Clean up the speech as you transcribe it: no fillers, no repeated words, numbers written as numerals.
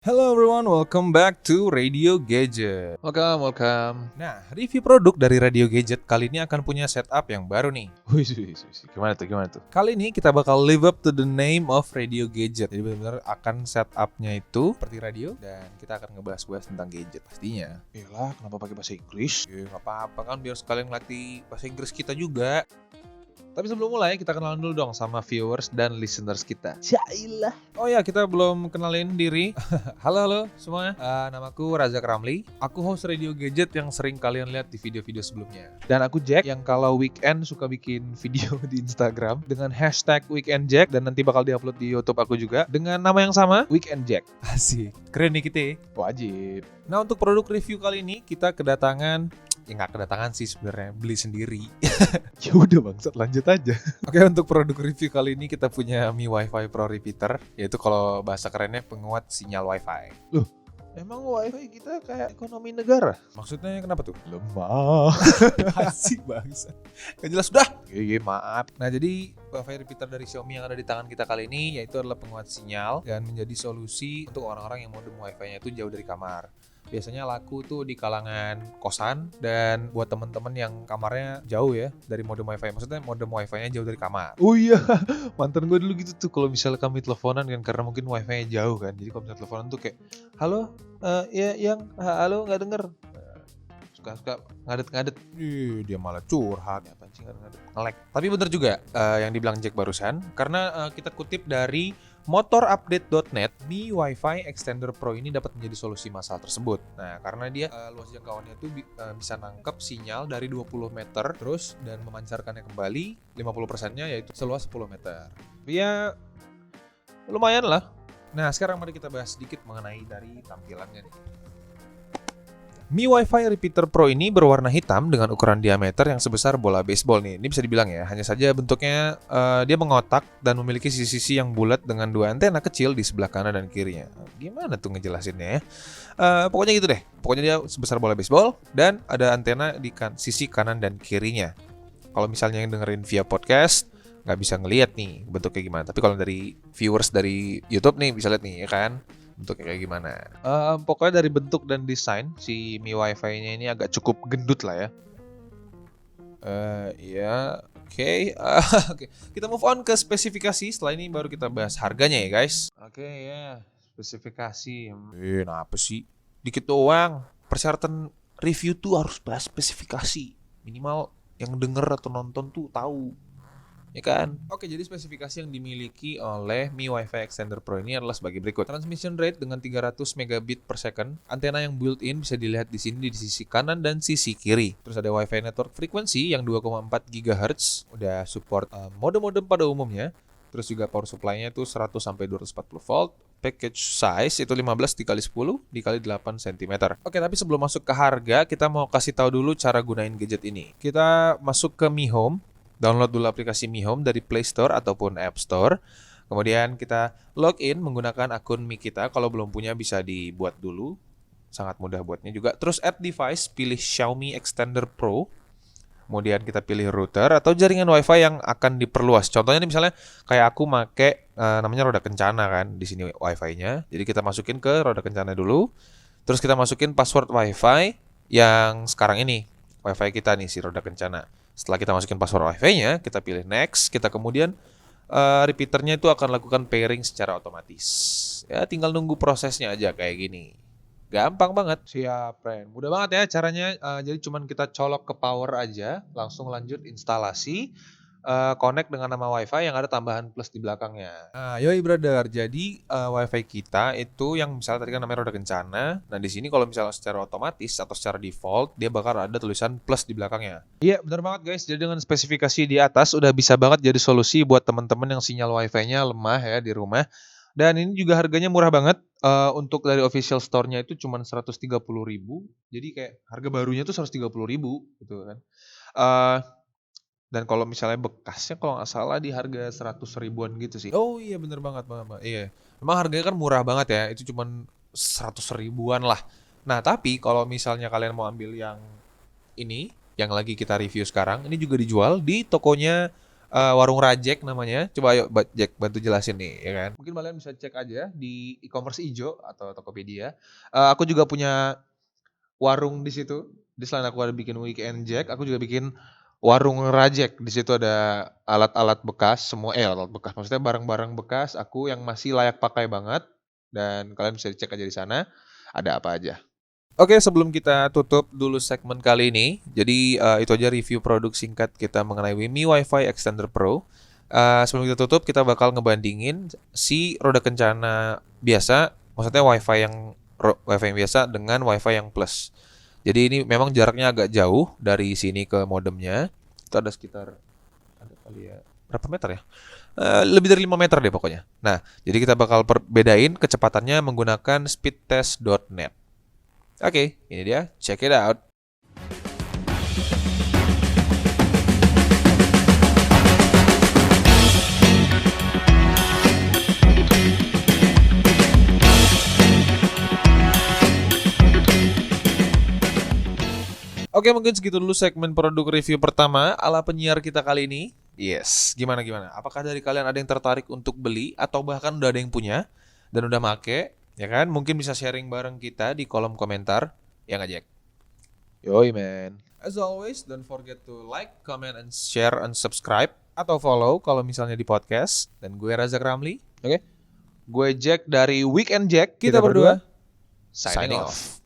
Hello everyone, welcome back to Radio Gadget. Welcome. Nah, review produk dari Radio Gadget kali ini akan punya setup yang baru nih. Wih, gimana tuh? Kali ini kita bakal live up to the name of Radio Gadget. Jadi benar-benar akan setupnya itu seperti radio dan kita akan ngebahas-bahas tentang gadget pastinya. Iyalah, kenapa pakai bahasa Inggris? Ya nggak apa-apa kan biar sekalian ngelatih bahasa Inggris kita juga. Tapi sebelum mulai kita kenalan dulu dong sama viewers dan listeners kita. Jailah. Oh ya, kita belum kenalin diri. Halo semuanya. Namaku Razak Ramli. Aku host Radio Gadget yang sering kalian lihat di video-video sebelumnya. Dan aku Jack yang kalau weekend suka bikin video di Instagram dengan hashtag Weekend Jack dan nanti bakal diupload di YouTube aku juga dengan nama yang sama, Weekend Jack. Asik. Keren nih kita. Wajib. Nah, untuk produk review kali ini kita kedatangan nggak kedatangan sih sebenarnya, beli sendiri. Ya udah bangsat, lanjut aja. Oke, untuk produk review kali ini kita punya Mi Wi-Fi Pro Repeater, yaitu kalau bahasa kerennya penguat sinyal Wi-Fi. Emang wifi kita kayak ekonomi negara? Maksudnya kenapa tuh? Lemah. Asik bangsa. Gak jelas udah. Iya, maaf. Nah, jadi Wi-Fi repeater dari Xiaomi yang ada di tangan kita kali ini yaitu adalah penguat sinyal dan menjadi solusi untuk orang-orang yang modem Wi-Fi-nya itu jauh dari kamar. Biasanya laku tuh di kalangan kosan dan buat temen-temen yang kamarnya jauh ya dari modem Wi-Fi. Maksudnya modem Wi-Fi-nya jauh dari kamar. Oh iya, mantan gue dulu gitu tuh kalau misalnya kami teleponan kan karena mungkin wifi-nya jauh kan. Jadi kalau misalnya teleponan tuh kayak, halo, halo nggak denger. Suka ngadet-ngadet. Dia malah curhat. Apaan sih ngadet-ngadet? Nge-lag. Tapi bener juga yang dibilang Jack barusan. Karena kita kutip dari motorupdate.net, Mi Wi-Fi Extender Pro ini dapat menjadi solusi masalah tersebut. Nah, karena dia luas jangkauannya itu bisa nangkep sinyal dari 20 meter terus dan memancarkannya kembali 50%-nya yaitu seluas 10 meter. Ya, lumayan lah. Nah, sekarang mari kita bahas sedikit mengenai dari tampilannya nih. Mi Wi-Fi Repeater Pro ini berwarna hitam dengan ukuran diameter yang sebesar bola baseball nih. Ini bisa dibilang ya, hanya saja bentuknya dia mengotak dan memiliki sisi-sisi yang bulat dengan dua antena kecil di sebelah kanan dan kirinya. Gimana tuh ngejelasinnya ya? Pokoknya gitu deh. Pokoknya dia sebesar bola baseball dan ada antena di sisi kanan dan kirinya. Kalau misalnya yang dengerin via podcast, nggak bisa ngelihat nih bentuknya gimana. Tapi kalau dari viewers dari YouTube nih bisa lihat nih ya kan. Bentuknya kayak gimana? Pokoknya dari bentuk dan desain si Mi Wi-Fi-nya ini agak cukup gendut lah ya. Oke. Oke. Kita move on ke spesifikasi. Setelah ini baru kita bahas harganya ya guys. Oke, ya, spesifikasi. Apa sih? Dikit doang. Persyaratan review tuh harus bahas spesifikasi. Minimal yang denger atau nonton tuh tahu. Ya kan? Oke, jadi spesifikasi yang dimiliki oleh Mi Wi-Fi Extender Pro ini adalah sebagai berikut. Transmission rate dengan 300 megabit per second. Antena yang built-in bisa dilihat di sini di sisi kanan dan sisi kiri. Terus ada Wi-Fi network frequency yang 2,4 GHz. Udah support modem-modem pada umumnya. Terus juga power supply-nya itu 100 sampai 240 volt. Package size itu 15 dikali 10 dikali 8 cm. Oke, tapi sebelum masuk ke harga, kita mau kasih tahu dulu cara gunain gadget ini. Kita masuk ke Mi Home. Download dulu aplikasi Mi Home dari Play Store ataupun App Store. Kemudian kita login menggunakan akun Mi kita. Kalau belum punya bisa dibuat dulu. Sangat mudah buatnya juga. Terus add device, pilih Xiaomi Extender Pro. Kemudian kita pilih router atau jaringan Wi-Fi yang akan diperluas. Contohnya nih misalnya kayak aku make namanya roda kencana kan di sini Wi-Fi-nya. Jadi kita masukin ke roda kencana dulu. Terus kita masukin password Wi-Fi yang sekarang ini. Wi-Fi kita nih si roda kencana. Setelah kita masukin password Wi-Fi-nya, kita pilih next. Kita kemudian repeaternya itu akan lakukan pairing secara otomatis. Ya tinggal nunggu prosesnya aja kayak gini. Gampang banget. Siap, friend. Mudah banget ya caranya. Jadi cuman kita colok ke power aja, langsung lanjut instalasi. Connect dengan nama Wi-Fi yang ada tambahan plus di belakangnya. Nah, yoi brother. Jadi Wi-Fi kita itu yang misalnya tadi kan namanya roda kencana. Nah, di sini kalau misalnya secara otomatis atau secara default dia bakal ada tulisan plus di belakangnya. Iya, benar banget guys. Jadi dengan spesifikasi di atas udah bisa banget jadi solusi buat teman-teman yang sinyal Wi-Fi-nya lemah ya di rumah. Dan ini juga harganya murah banget. Untuk dari official store-nya itu cuma 130.000. Jadi kayak harga barunya tuh 130.000 gitu kan. Dan kalau misalnya bekasnya kalau nggak salah di harga 100 ribuan gitu sih. Oh iya bener banget. Iya. Memang harganya kan murah banget ya. Itu cuma 100 ribuan lah. Nah, tapi kalau misalnya kalian mau ambil yang ini, yang lagi kita review sekarang, ini juga dijual di tokonya warung Rajek namanya. Coba ayo Jack bantu jelasin nih, ya kan? Mungkin kalian bisa cek aja di e-commerce ijo atau Tokopedia. Aku juga punya warung di situ. Di selain aku ada bikin Weekend Jack, aku juga bikin warung Rajek. Di situ ada alat-alat bekas, alat bekas. Maksudnya barang-barang bekas aku yang masih layak pakai banget. Dan kalian bisa cek aja di sana. Ada apa aja. Oke, sebelum kita tutup dulu segmen kali ini, jadi itu aja review produk singkat kita mengenai Mi WiFi Extender Pro. Sebelum kita tutup, kita bakal ngebandingin si roda kencana biasa, maksudnya WiFi yang biasa dengan WiFi yang plus. Jadi ini memang jaraknya agak jauh dari sini ke modemnya. Itu ada sekitar ada kali ya berapa meter ya? Lebih dari 5 meter deh pokoknya. Nah, jadi kita bakal bedain kecepatannya menggunakan speedtest.net. Oke, ini dia. Check it out. Oke, mungkin segitu dulu segmen produk review pertama ala penyiar kita kali ini. Yes, gimana? Apakah dari kalian ada yang tertarik untuk beli atau bahkan udah ada yang punya dan udah make? Ya kan? Mungkin bisa sharing bareng kita di kolom komentar. Ya nggak, Jack? Yoi man. As always, don't forget to like, comment, and share, and subscribe. Atau follow kalau misalnya di podcast. Dan gue Razak Ramli. Oke. Gue Jack dari Weekend Jack. Kita berdua signing off.